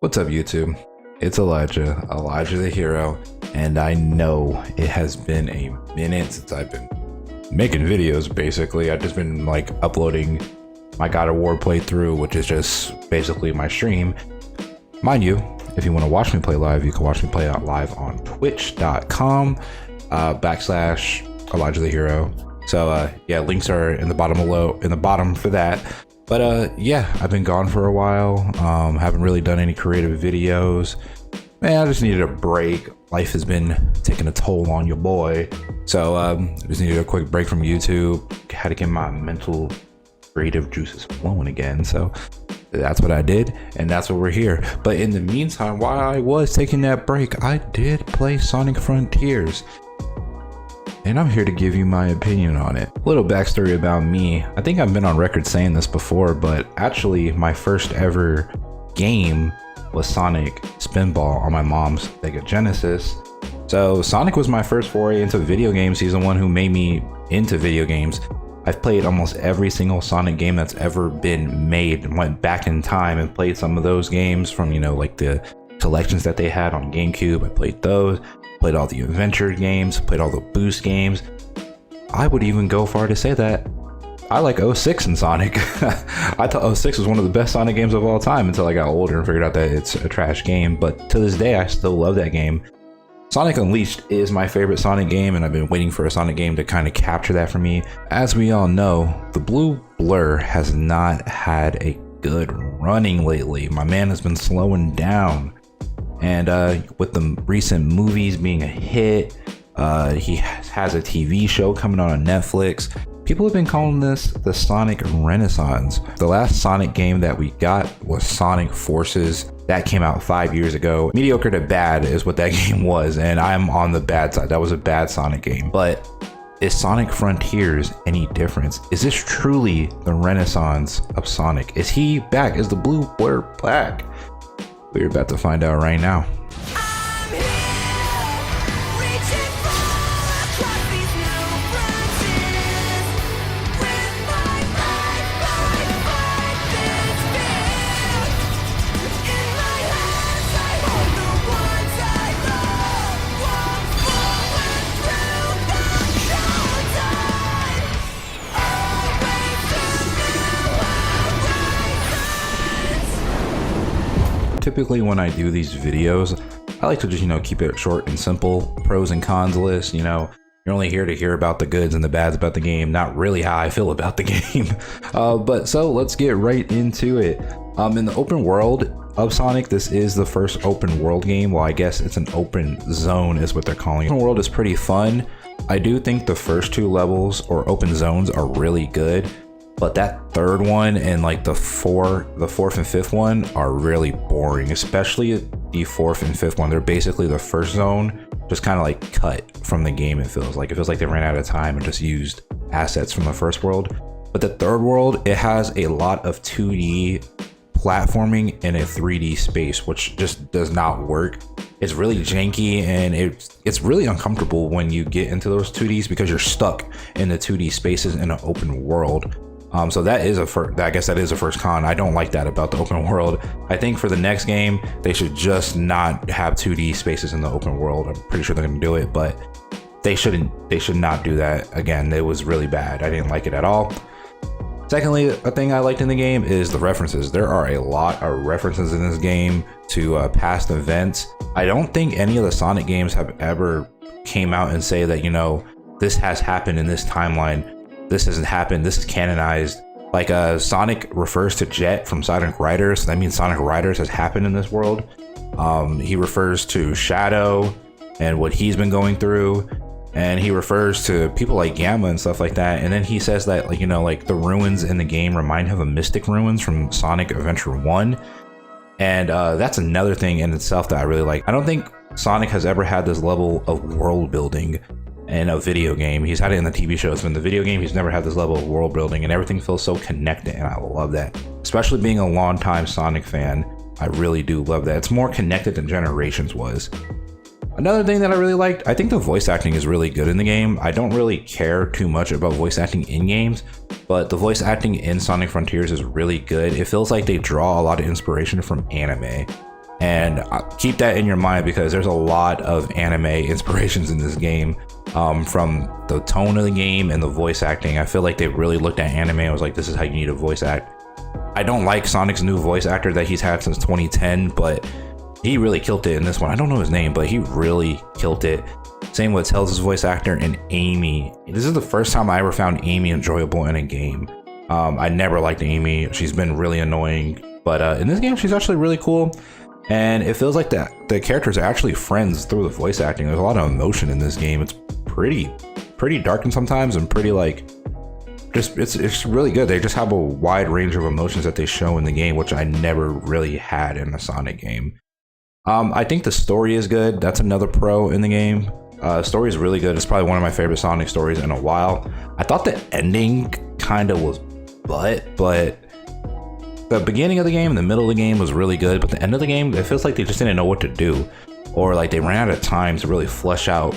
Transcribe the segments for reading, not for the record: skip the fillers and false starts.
What's up, YouTube? It's Elijah the Hero, and I know it has been a minute since I've been making videos. Basically, I've just been like uploading my God of War playthrough, which is just basically my stream. Mind you, if you want to watch me play live, you can watch me play out live on twitch.com / Elijah the Hero. So yeah, links are in the bottom for that. But yeah, I've been gone for a while. Haven't really done any creative videos. Man, I just needed a break. Life has been taking a toll on your boy. So I just needed a quick break from YouTube. Had to get my mental creative juices flowing again. So that's what I did, and that's what we're here. But in the meantime, while I was taking that break, I did play Sonic Frontiers, and I'm here to give you my opinion on it. A little backstory about me. I think I've been on record saying this before, but actually my first ever game was Sonic Spinball on my mom's Sega Genesis. So Sonic was my first foray into video games. He's the one who made me into video games. I've played almost every single Sonic game that's ever been made. Went back in time and played some of those games from, like the collections that they had on GameCube. I played those. Played all the adventure games, played all the boost games. I would even go far to say that I like 06 in Sonic. I thought 06 was one of the best Sonic games of all time until I got older and figured out that it's a trash game. But to this day, I still love that game. Sonic Unleashed is my favorite Sonic game, and I've been waiting for a Sonic game to kind of capture that for me. As we all know, the Blue Blur has not had a good running lately. My man has been slowing down. And with the recent movies being a hit, he has a TV show coming on Netflix. People have been calling this the Sonic Renaissance. The last Sonic game that we got was Sonic Forces. That came out 5 years ago. Mediocre to bad is what that game was, and I'm on the bad side. That was a bad Sonic game. But is Sonic Frontiers any different? Is this truly the Renaissance of Sonic? Is he back? Is the Blue Blur back? We're about to find out right now. Typically when I do these videos, I like to just, keep it short and simple. Pros and cons list, you're only here to hear about the goods and the bads about the game, not really how I feel about the game. But so let's get right into it. In the open world of Sonic, this is the first open world game. Well, I guess it's an open zone is what they're calling it. Open world is pretty fun. I do think the first two levels or open zones are really good. But that third one and like the fourth and fifth one are really boring, especially the fourth and fifth one. They're basically the first zone, just kind of like cut from the game. It feels like they ran out of time and just used assets from the first world. But the third world, it has a lot of 2D platforming in a 3D space, which just does not work. It's really janky, and it's really uncomfortable when you get into those 2Ds because you're stuck in the 2D spaces in an open world. So that is I guess that is a first con. I don't like that about the open world. I think for the next game, they should just not have 2D spaces in the open world. I'm pretty sure they're gonna do it, but they should not do that again. It was really bad. I didn't like it at all. Secondly, a thing I liked in the game is the references. There are a lot of references in this game to past events. I don't think any of the Sonic games have ever came out and say that, this has happened in this timeline. This hasn't happened, this is canonized. Like Sonic refers to Jet from Sonic Riders, so that means Sonic Riders has happened in this world. He refers to Shadow and what he's been going through, and he refers to people like Gamma and stuff like that. And then he says that like the ruins in the game remind him of Mystic Ruins from Sonic Adventure 1. And that's another thing in itself that I really like. I don't think Sonic has ever had this level of world building in a video game. He's had it in the TV shows, but in the video game, he's never had this level of world building, and everything feels so connected, and I love that. Especially being a longtime Sonic fan, I really do love that. It's more connected than Generations was. Another thing that I really liked, I think the voice acting is really good in the game. I don't really care too much about voice acting in games, but the voice acting in Sonic Frontiers is really good. It feels like they draw a lot of inspiration from anime. And keep that in your mind because there's a lot of anime inspirations in this game, from the tone of the game and the voice acting. I feel like they really looked at anime and was like, this is how you need to voice act. I don't like Sonic's new voice actor that he's had since 2010, but he really killed it in this one. I don't know his name, but he really killed it. Same with Tails' voice actor and Amy. This is the first time I ever found Amy enjoyable in a game. I never liked Amy. She's been really annoying, but in this game, she's actually really cool. And it feels like the characters are actually friends through the voice acting. There's a lot of emotion in this game. It's pretty dark and sometimes, and pretty like, it's really good. They just have a wide range of emotions that they show in the game, which I never really had in a Sonic game. I think the story is good. That's another pro in the game. Story is really good. It's probably one of my favorite Sonic stories in a while. I thought the ending kind of was but the beginning of the game and the middle of the game was really good, but the end of the game, it feels like they just didn't know what to do, or like they ran out of time to really flesh out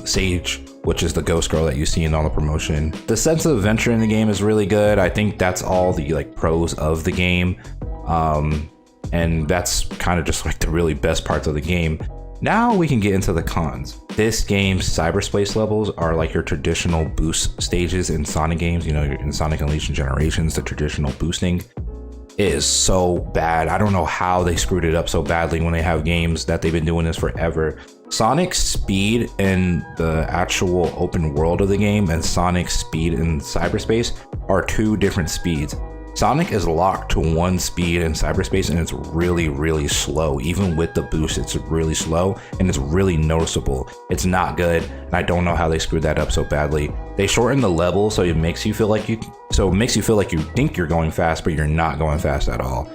Sage, which is the ghost girl that you see in all the promotion. The sense of adventure in the game is really good. I think that's all the like pros of the game, and that's kind of just like the really best parts of the game. Now we can get into the cons. This game's cyberspace levels are like your traditional boost stages in Sonic games. You know, in Sonic Unleashed and Generations, the traditional boosting is so bad. I don't know how they screwed it up so badly when they have games that they've been doing this forever. Sonic's speed in the actual open world of the game and Sonic's speed in cyberspace are two different speeds. Sonic is locked to one speed in cyberspace, and it's really slow. Even with the boost, it's really slow and it's really noticeable. It's not good, and I don't know how they screwed that up so badly. They shorten the level so it makes you feel like you think you're going fast, but you're not going fast at all.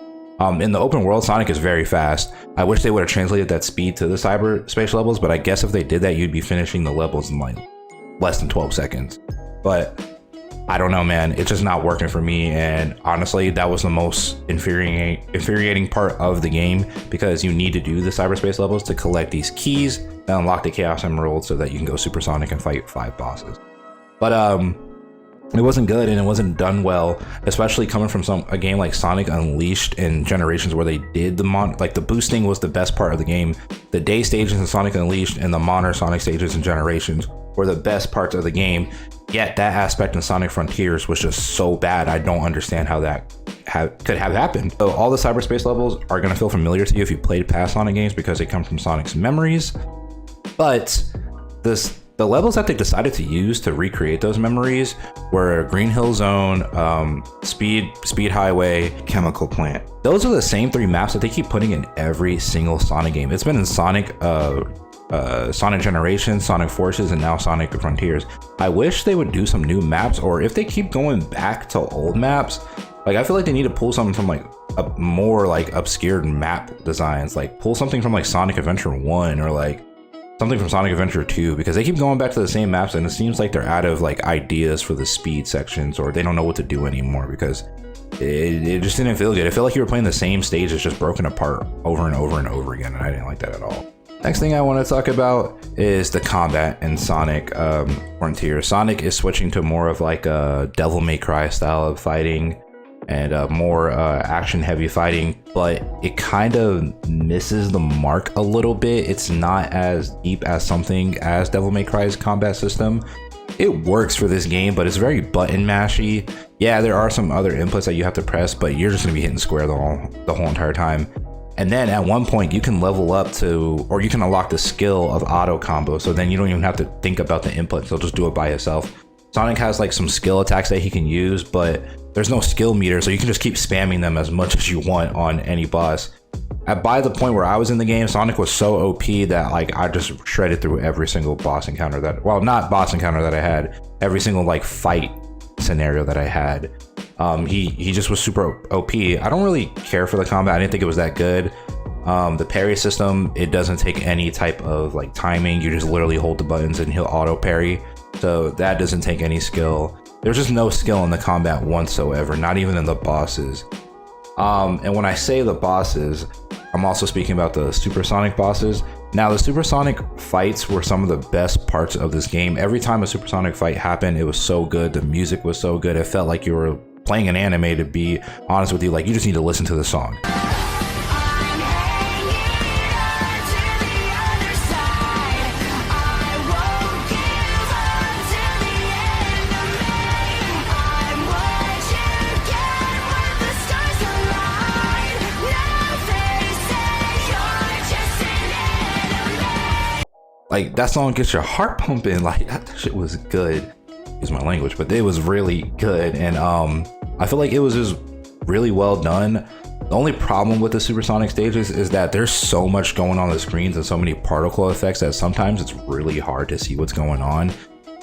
In the open world, Sonic is very fast. I wish they would have translated that speed to the cyberspace levels, but I guess if they did that, you'd be finishing the levels in like less than 12 seconds. But I don't know, man. It's just not working for me. And honestly, that was the most infuriating part of the game, because you need to do the cyberspace levels to collect these keys that unlock the Chaos Emerald so that you can go Supersonic and fight 5 bosses. But it wasn't good, and it wasn't done well, especially coming from a game like Sonic Unleashed and Generations, where they did the boosting was the best part of the game. The day stages in Sonic Unleashed and the Monster Sonic stages in Generations were the best parts of the game. Yet that aspect in Sonic Frontiers was just so bad. I don't understand how that could have happened. So all the cyberspace levels are going to feel familiar to you if you played past Sonic games, because they come from Sonic's memories. But the levels that they decided to use to recreate those memories were Green Hill Zone, Speed Highway, Chemical Plant. Those are the same 3 maps that they keep putting in every single Sonic game. It's been in Sonic Generations, Sonic Forces, and now Sonic Frontiers. I wish they would do some new maps, or if they keep going back to old maps, like I feel like they need to pull something from like a more like obscured map designs, like pull something from like Sonic Adventure 1 or like something from Sonic Adventure 2, because they keep going back to the same maps and it seems like they're out of like ideas for the speed sections, or they don't know what to do anymore, because it just didn't feel good. It felt like you were playing the same stages just broken apart over and over and over again, and I didn't like that at all. Next thing I want to talk about is the combat in Sonic Frontier. Sonic is switching to more of like a Devil May Cry style of fighting and more action heavy fighting, but it kind of misses the mark a little bit. It's not as deep as something as Devil May Cry's combat system. It works for this game, but it's very button mashy. Yeah, there are some other inputs that you have to press, but you're just gonna be hitting square the whole entire time. And then at one point you can level up to, or you can unlock the skill of auto combo. So then you don't even have to think about the inputs. They'll just do it by itself. Sonic has like some skill attacks that he can use, but there's no skill meter. So you can just keep spamming them as much as you want on any boss. By the point where I was in the game, Sonic was so OP that like I just shredded through every single boss encounter not boss encounter that I had, every single like fight scenario that I had. He just was super OP. I don't really care for the combat. I didn't think it was that good. The parry system, it doesn't take any type of like timing. You just literally hold the buttons and he'll auto parry. So that doesn't take any skill. There's just no skill in the combat whatsoever, not even in the bosses. And when I say the bosses, I'm also speaking about the Supersonic bosses. Now, the Supersonic fights were some of the best parts of this game. Every time a Supersonic fight happened, it was so good. The music was so good. It felt like you were playing an anime, to be honest with you. Like, you just need to listen to the song. like that song gets your heart pumping. Like that shit was good. Use my language, but it was really good. And I feel like it was just really well done. The only problem with the supersonic stages is that there's so much going on the screens and so many particle effects that sometimes it's really hard to see what's going on.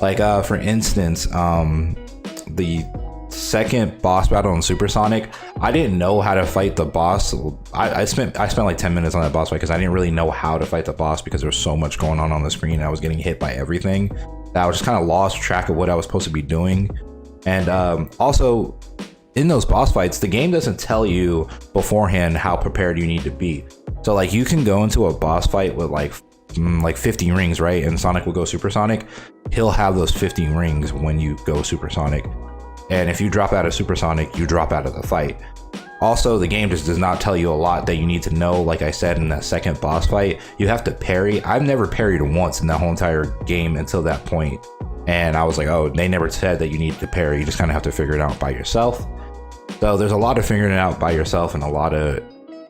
Like for instance, the second boss battle in Supersonic, I didn't know how to fight the boss. I spent like 10 minutes on that boss fight because I didn't really know how to fight the boss because there was so much going on the screen. I was getting hit by everything that I was just kind of lost track of what I was supposed to be doing. And also in those boss fights, the game doesn't tell you beforehand how prepared you need to be. So like you can go into a boss fight with like 50 rings, right? And Sonic will go supersonic. He'll have those 50 rings when you go supersonic. And if you drop out of supersonic, you drop out of the fight. Also, the game just does not tell you a lot that you need to know. Like I said, in that second boss fight, you have to parry. I've never parried once in that whole entire game until that point. And I was like, oh, they never said that you need to parry. You just kind of have to figure it out by yourself. So there's a lot of figuring it out by yourself and a lot of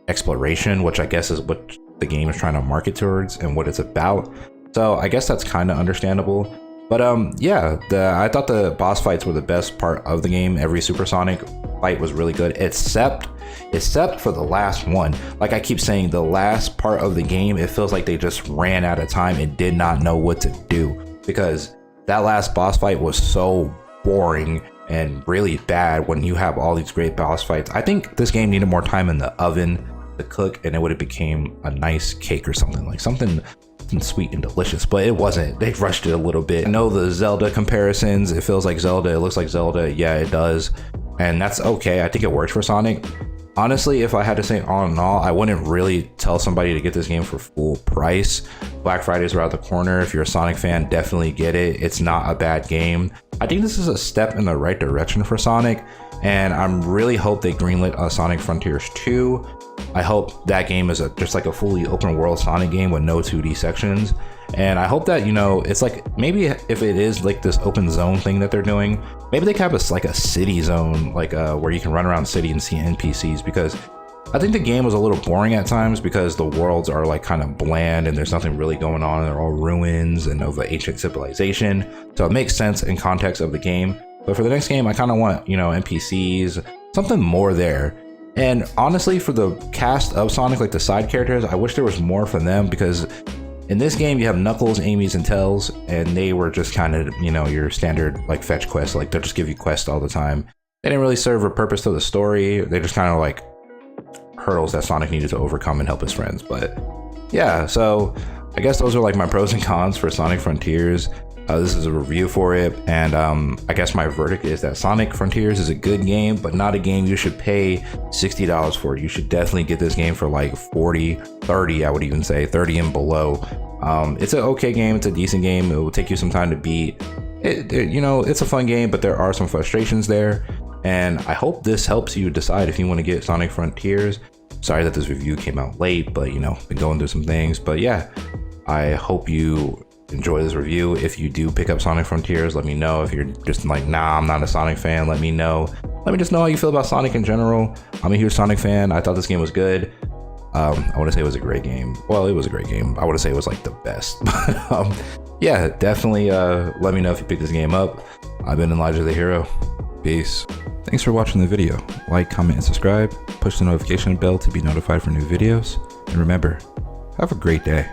exploration, which I guess is what the game is trying to market towards and what it's about. So I guess that's kind of understandable. But yeah, I thought the boss fights were the best part of the game. Every supersonic fight was really good, except for the last one. Like I keep saying, the last part of the game, it feels like they just ran out of time and did not know what to do, because that last boss fight was so boring and really bad when you have all these great boss fights. I think this game needed more time in the oven to cook, and it would have became a nice cake or something, like something sweet and delicious, but it wasn't. They rushed it a little bit. I know the Zelda comparisons, it feels like Zelda, it looks like Zelda. Yeah, it does, and that's okay. I think it works for Sonic. Honestly, if I had to say all in all, I wouldn't really tell somebody to get this game for full price. Black Friday's around the corner. If you're a Sonic fan, definitely get it. It's not a bad game. I think this is a step in the right direction for Sonic, and I really hope they greenlit Sonic Frontiers 2. I hope that game is just like a fully open world Sonic game with no 2D sections. And I hope that, you know, it's like, maybe if it is like this open zone thing that they're doing, maybe they can have like a city zone, like where you can run around the city and see NPCs, because I think the game was a little boring at times because the worlds are like kind of bland and there's nothing really going on. They're all ruins and of an ancient civilization. So it makes sense in context of the game. But for the next game, I kind of want, you know, NPCs, something more there. And honestly, for the cast of Sonic, like the side characters, I wish there was more for them, because in this game you have Knuckles, Amy's, and Tails, and they were just kind of, you know, your standard like fetch quests. Like they'll just give you quests all the time. They didn't really serve a purpose to the story. They just kind of like hurdles that Sonic needed to overcome and help his friends. But yeah, so I guess those are like my pros and cons for Sonic Frontiers. This is a review for it, and I guess my verdict is that Sonic Frontiers is a good game, but not a game you should pay $60 for. You should definitely get this game for like 40, 30, I would even say 30 and below. It's an okay game, it's a decent game, it will take you some time to beat. You know, it's a fun game, but there are some frustrations there, and I hope this helps you decide if you want to get Sonic Frontiers. Sorry that this review came out late, but you know, been going through some things. But yeah, I hope you enjoy this review. If you do pick up Sonic Frontiers, let me know. If you're just like, nah, I'm not a Sonic fan, let me know. Let me just know how you feel about Sonic in general. I'm a huge Sonic fan. I thought this game was good. I want to say it was a great game. Well, it was a great game. I want to say it was like the best. Yeah, definitely let me know if you pick this game up. I've been Elijah the Hero. Peace. Thanks for watching the video. Like, comment, and subscribe. Push the notification bell to be notified for new videos. And remember, have a great day.